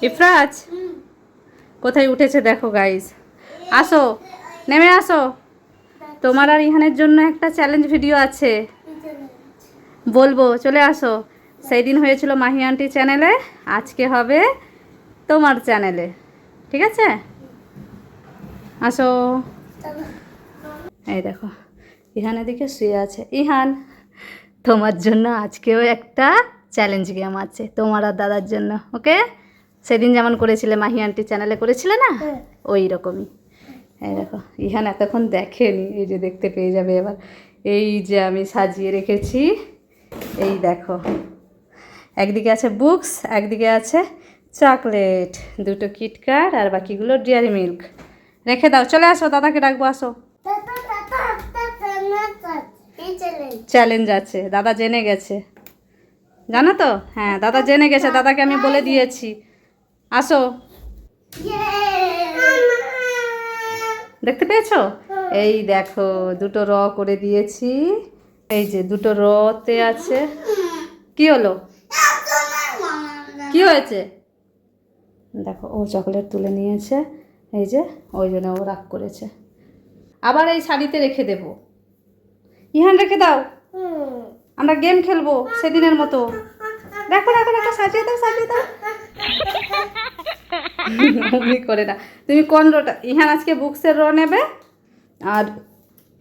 ইফরাজ কোথায় উঠেছে দেখো গাইস, আসো নেমে আসো। তোমার আর ইহানের জন্য একটা চ্যালেঞ্জ ভিডিও আছে, বলবো, চলে আসো। সেই দিন হয়েছিল মাহি আন্টি চ্যানেলে, আজকে হবে তোমার চ্যানেলে, ঠিক আছে? আসো। এই দেখো ইহান এদিকে শুয়ে আছে। ইহান, তোমার জন্য আজকেও একটা চ্যালেঞ্জ গেম আছে, তোমার আর দাদার জন্য, ওকে? সেদিন যেমন করেছিলে মাহি আন্টি চ্যানেলে করেছিলে না, ওই রকমই। এই দেখো ইহান এতক্ষণ দেখেনি, এই যে দেখতে পেয়ে যাবে এবার। এই যে আমি সাজিয়ে রেখেছি, এই দেখো, একদিকে আছে বুকস, একদিকে আছে চকলেট, দুটো কিটক্যাট আর বাকিগুলো ডেয়ারি মিল্ক। রেখে দাও, চলে আসো, দাদাকে ডাকবো, আসো। চ্যালেঞ্জ আছে, দাদা জেনে গেছে, জানো তো? হ্যাঁ, দাদা জেনে গেছে, দাদাকে আমি বলে দিয়েছি। আসো, দেখতে পেয়েছো? এই দেখো দুটো র করে দিয়েছি, এই যে দুটো রতে আছে। কি হলো, কি হয়েছে? দেখো ও চকলেট তুলে নিয়েছে, এই যে, ওই জন্য ও রাগ করেছে। আবার এই শাড়িতে রেখে দেবো। ইহান রেখে দাও, আমরা গেম খেলবো সেদিনের মতো। দেখো দেখো দেখো, সাজিয়ে দাও, সাজিয়ে দাও। অমনি করে না। তুমি কোন রটা? ইহান আজকে বুকসের র নেবে আর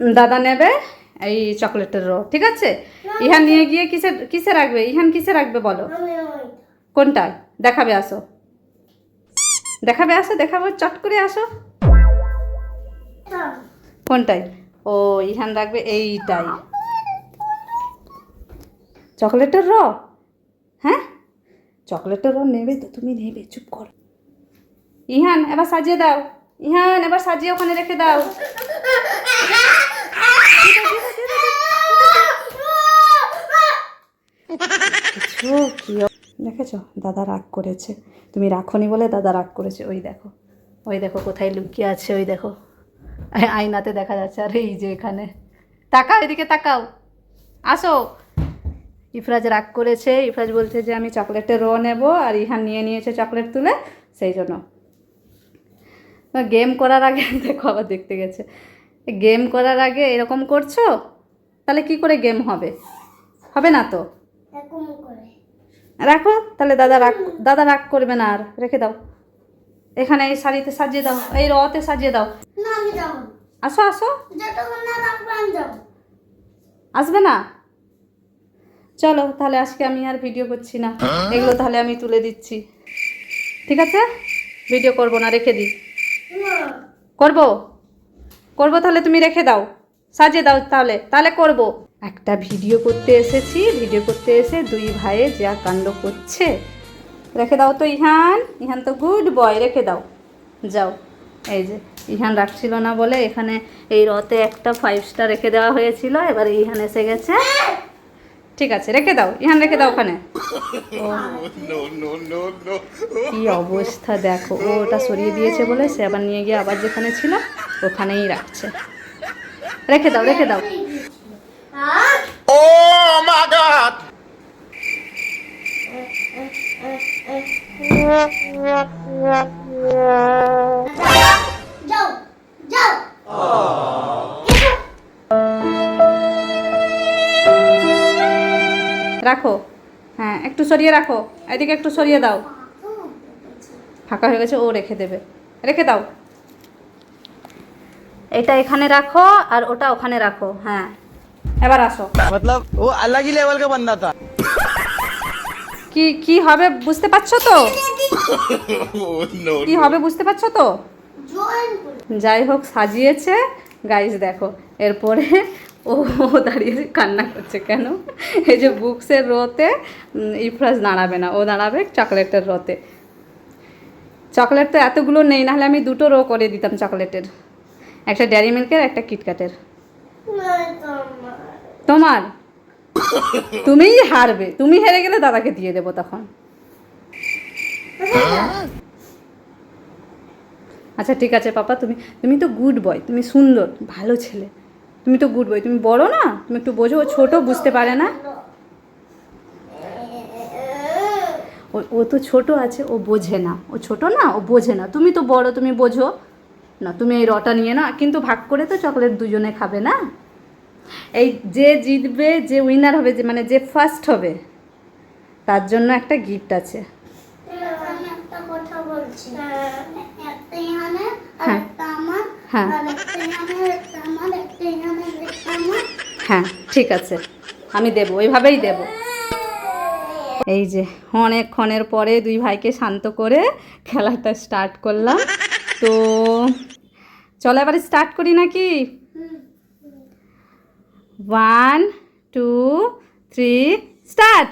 দাদা নেবে এই চকলেটের র, ঠিক আছে? ইহান নিয়ে গিয়ে কিসে কিসে রাখবে? ইহান কিসে রাখবে বলো? কোনটায় দেখাবে? আসো, দেখাবে, আসো, দেখাবো, চট করে আসো। কোনটায়? ও, ইহান রাখবে এইটাই, চকলেটের র। হ্যাঁ, চকলেটের র নেবে তো, তুমি নেবে, চুপ করো। ইহান এবার সাজিয়ে দাও, ইহান এবার সাজিয়ে ওখানে রেখে দাও। দেখেছো দাদা রাগ করেছে, তুমি রাখোনি বলে দাদা রাগ করেছে। ওই দেখো, ওই দেখো কোথায় লুকিয়ে আছে, ওই দেখো আয়নাতে দেখা যাচ্ছে। আর এই যে এখানে, তাকাও, এদিকে তাকাও, আসো। ইফরাজ রাগ করেছে, ইফরাজ বলছে যে আমি চকলেটের র নেব, আর ইহান নিয়ে নিয়েছে চকলেট তুলে, সেই জন্য। গেম করার আগে দেখো আবার দেখতে গেছে, গেম করার আগে এরকম করছো, তাহলে কি করে গেম হবে? হবে না তো। রাখো তাহলে, দাদা রাগ করবে না আর। রেখে দাও, এখানে এই শাড়িতে সাজিয়ে দাও, এই রতে সাজিয়ে দাও। আসো আসো, আসবে না? চলো তাহলে, আজকে আমি আর ভিডিও করছি না, এগুলো তাহলে আমি তুলে দিচ্ছি, ঠিক আছে? ভিডিও করবো না, রেখে দিই। করবো করবো, তাহলে তুমি রেখে দাও, সাজিয়ে দাও, তাহলে তাহলে করবো। একটা ভিডিও করতে এসেছি, ভিডিও করতে এসে দুই ভাইয়ে যা কাণ্ড করছে। রেখে দাও তো ইহান, ইহান তো গুড বয়, রেখে দাও, যাও। এই যে ইহান রাখছিল না বলে এখানে এই রতে একটা 5 স্টার রেখে দেওয়া হয়েছিল, এবার ইহান এসে গেছে। ঠিক আছে, রেখে দাও ইহান, রেখে দাও ওখানে। কি অবস্থা দেখো, ও ওটা সরিয়ে দিয়েছে বলে সে আবার নিয়ে গিয়ে আবার যেখানে ছিল ওখানেই রাখছে। রেখে দাও, রেখে দাও। Oh my God! রাখো, হ্যাঁ একটু সরিয়ে রাখো, এদিকে একটু সরিয়ে দাও। ফাঁকা হয়ে গেছে, ও রেখে দেবে, রেখে দাও। এটা এখানে রাখো আর ওটা ওখানে রাখো। হ্যাঁ, এবার আসো। मतलब वो अलग ही लेवल का बंदा था। কি কি হবে বুঝতে পারছো তো? কি হবে বুঝতে পারছো তো? যাই হোক, সাজিয়েছে গাইস, দেখো। এরপরে ও দাঁড়িয়ে কান্না করছে কেন? এই যে বুকসের রোতে ইফরাজ দাঁড়াবে না, ও দাঁড়াবে চকলেটের রোতে। চকলেট তো এতগুলো নেই, নাহলে আমি দুটো রো করে দিতাম চকলেটের, একটা ডেয়ারি মিল্কের, একটা কিটক্যাটের। তোমার, তুমিই হারবে, তুমি হেরে গেলে দাদাকে দিয়ে দেবো তখন। আচ্ছা ঠিক আছে পাপা, তুমি তুমি তো গুড বয়, তুমি সুন্দর ভালো ছেলে, তুমি তো গুড বয়, তুমি বড় না, তুমি একটু বোঝো, ও ছোটো বুঝতে পারে না। ও তো ছোট আছে, ও বোঝে না, ও ছোট না, ও বোঝে না। তুমি তো বড়, তুমি বোঝো না। তুমি এই রটা নিয়ে নাও, কিন্তু ভাগ করে তো চকলেট দুজনে খাবে না। এই যে জিতবে, যে উইনার হবে, যে মানে যে ফার্স্ট হবে, তার জন্য একটা গিফট আছে। আমি একটা কথা বলছি, একটা ইহানে আর হ্যাঁ। একটা আমার, হ্যাঁ। আর একটা ইহানে আর একটা আমার, একটা ইহানে আর একটা আমার। হ্যাঁ ঠিক আছে, আমি দেবো, ওইভাবেই দেবো। এই যে অনেকক্ষণের পরে দুই ভাইকে শান্ত করে খেলাটা স্টার্ট করলাম। তো চলো এবার স্টার্ট করি নাকি? 1 2 3 স্টার্ট।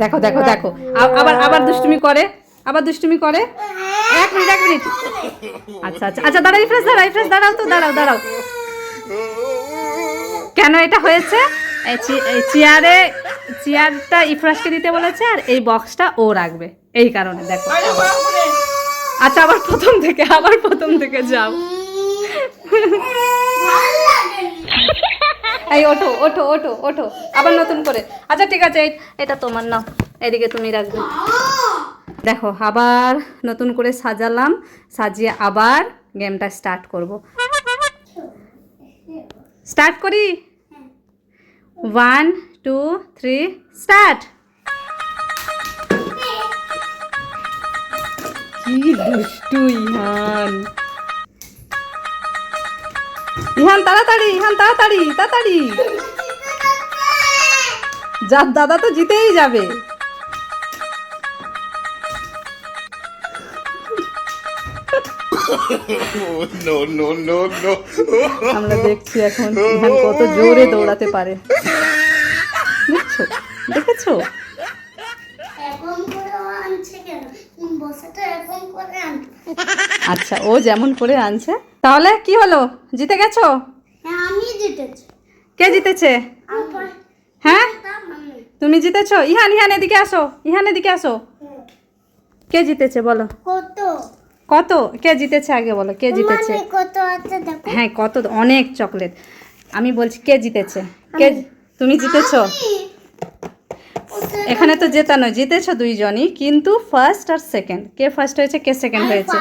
দেখো দেখো দেখো, আবার আবার দুষ্টুমি করে, আবার দুষ্টুমি করে। 1 মিনিট 1 মিনিট। আচ্ছা আচ্ছা আচ্ছা, দাঁড়াও ইফরাজ, দাঁড়াও ইফরাজ, দাঁড়াও তো, দাঁড়াও দাঁড়াও। কেন এটা হয়েছে? এই চেয়ারটা ইফরাজকে দিতে বলেছে, আর এই বক্সটা ও রাখবে, এই কারণে। দেখো আচ্ছা, আবার প্রথম থেকে যাও। এই ওঠো ওঠো ওঠো ওঠো, আবার নতুন করে। আচ্ছা ঠিক আছে, এটা তোমার নাও, এদিকে তুমি রাখবে। দেখো আবার নতুন করে সাজালাম, সাজিয়ে আবার গেমটা স্টার্ট করব। স্টার্ট করি? 1 2 3 স্টার্ট। কি দুষ্টু ইহান! ইহান তাড়াতাড়ি, ইহান তাড়াতাড়ি তাড়াতাড়ি। যার দাদা তো জিতেই যাবে। no, no, no, no. আমরা দেখছি এখন ইহান কত জোরে দৌড়াতে পারে। দেখছো, দেখেছো? এরকম করে ও আনছে কেন? বসাটা এরকম করে আনছে। আচ্ছা, ও যেমন করে আনছে। তাহলে কি হলো, জিতে গেছো? হ্যাঁ, আমি জিতেছি। কে জিতেছে? আমার হ্যাঁ আমি। তুমি জিতেছো। ইহান ইহান এদিকে আসো, ইহান এদিকে আসো। কে জিতেছে বলো? কত? কত? কে জিতেছে আগে বলো, কে জিতেছে? মানে কত আছে দেখো। হ্যাঁ কত, অনেক চকলেট। আমি বলছি কে জিতেছে, কে? তুমি জিতেছো। এখানে তো জেতা নয়, জিতেছো দুইজনই, কিন্তু ফার্স্ট আর সেকেন্ড, কে ফার্স্ট হয়েছে কে সেকেন্ড হয়েছে?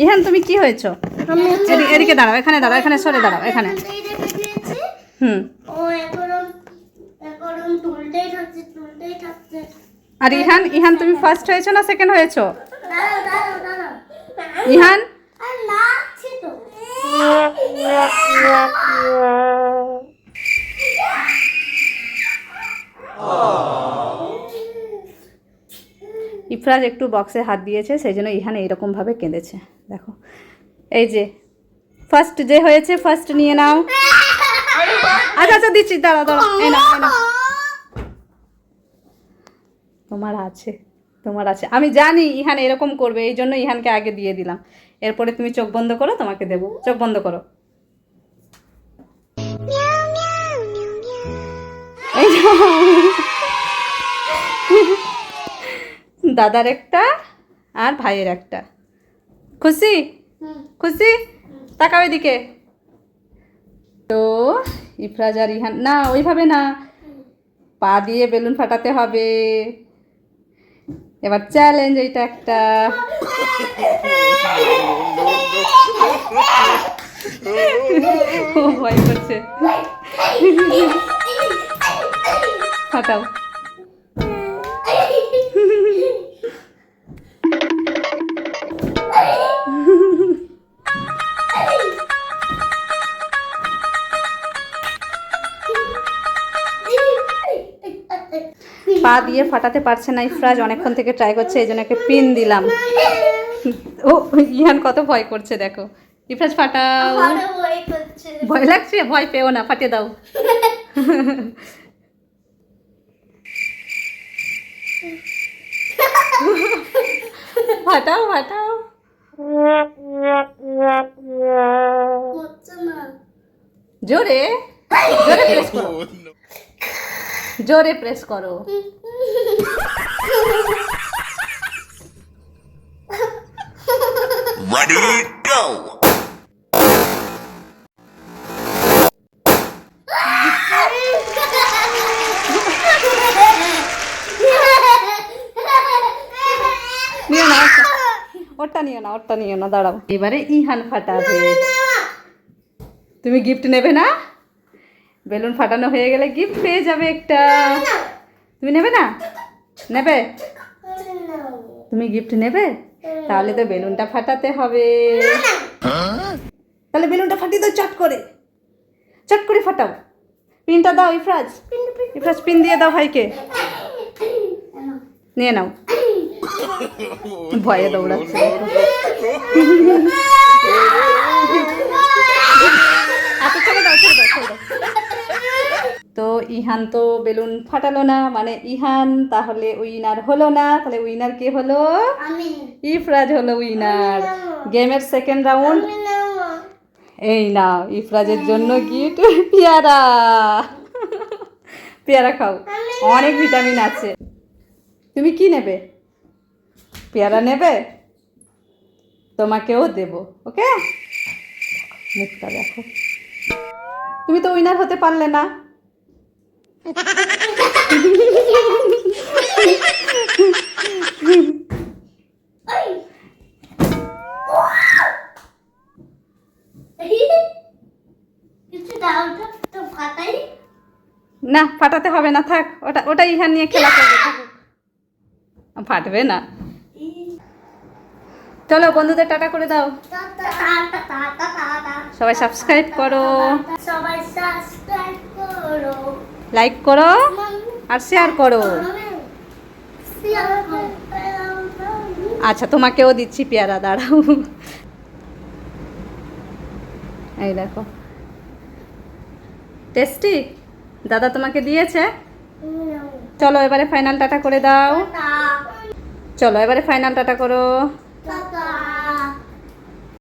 ইহান তুমি কি হয়েছো? এদিকে দাঁড়াও, এখানে দাঁড়াও, এখানে সরে দাঁড়াও, এখানে। হুম। ও এখন তুলতেই থাকছে। আর ইহান, ইহান তুমি ফার্স্ট হয়েছো না সেকেন্ড হয়েছো? দাঁড়াও। ইহান আর নাচছে তো। ইফরাজ একটু বক্সে হাত দিয়েছে, সেই জন্য ইহান এইরকমভাবে কেঁদেছে। দেখো এই যে ফার্স্ট যে হয়েছে, ফার্স্ট নিয়ে নাও। আচ্ছা আচ্ছা দিচ্ছি, দাঁড়াও দাঁড়াও, এই নাও এই নাও। তোমার আছে, তোমার আছে, আমি জানি ইহান এরকম করবে, এই জন্য ইহানকে আগে দিয়ে দিলাম। এরপরে তুমি চোখ বন্ধ করো, তোমাকে দেবো। চোখ বন্ধ করো। এই যে দাদার একটা আর ভাইয়ের একটা। খুশি? খুশি? তাকাও এদিকে। তো ইফরাজ আর ইহান, না ওইভাবে না, পা দিয়ে বেলুন ফাটাতে হবে। এবার চ্যালেঞ্জ, এইটা একটা। ও ভয় করছে। ফাটাও। পা দিয়ে ফাটাতে পারছে না ইফরাজ, অনেকক্ষণ থেকে ট্রাই করছে, এই জন্য একটা পিন দিলাম। ও ইহান কত ভয় করছে দেখো। ইফরাজ ফাটাও। ভয় লাগছে? ভয় পেও না, ফাটিয়ে দাও। ফাটাও ফাটাও। জোরে জোরে প্রেস করো, জোরে প্রেস করো। Ready, go. ওরটা নিও না, দাঁড়াও। এবারে ইহান ফাটাবে। তুমি গিফট নেবে না? বেলুন ফাটানো হয়ে গেলে গিফট পেয়ে যাবে একটা। তুমি নেবে না? নেবে? তুমি গিফট নেবে? তাহলে তো বেলুনটা ফাটাতে হবে। তাহলে বেলুনটা ফাটিয়ে দাও চট করে, চট করে ফাটাও। পিনটা দাও ইফরাজ, ইফরাজ পিন দিয়ে দাও ভাইকে। নিয়ে নাও। ভয়ে দৌড়াচ্ছে। আচ্ছা ছেড়ে দাও, ছেড়ে দাও, ছেড়ে দাও। তো ইহান তো বেলুন ফাটালো না, মানে ইহান তাহলে উইনার হলো না। তাহলে উইনার কে হলো? আমি ইফরাজ হলো উইনার। গেমের সেকেন্ড রাউন্ড এই নাও, ইফরাজের জন্য গিফট পেয়ারা। পেয়ারা খাও, অনেক ভিটামিন আছে। তুমি কি নেবে? পেয়ারা নেবে? তোমাকেও দেব, ওকে? মুখটা দেখো। তুমি তো উইনার হতে পারলে না। কিছু দাও তো ফাটাই। না ফাটাতে হবে না, থাক। ওটা ওটা ইহান নিয়ে খেলা করবে, থাকুক। ফাটবে না। চলো বন্ধুদের টাটা করে দাও। সবাই সাবস্ক্রাইব করো, সবাই সাবস্ক্রাইব করো, লাইক করো আর শেয়ার করো। আচ্ছা তোমাকেও দিচ্ছি পেয়ারা, দাঁড়াও। এই দেখো, টেস্টি। দাদা তোমাকে দিয়েছে। চলো এবারে ফাইনাল টাটা করে দাও। চলো এবারে ফাইনাল টাটা করো। টাটা।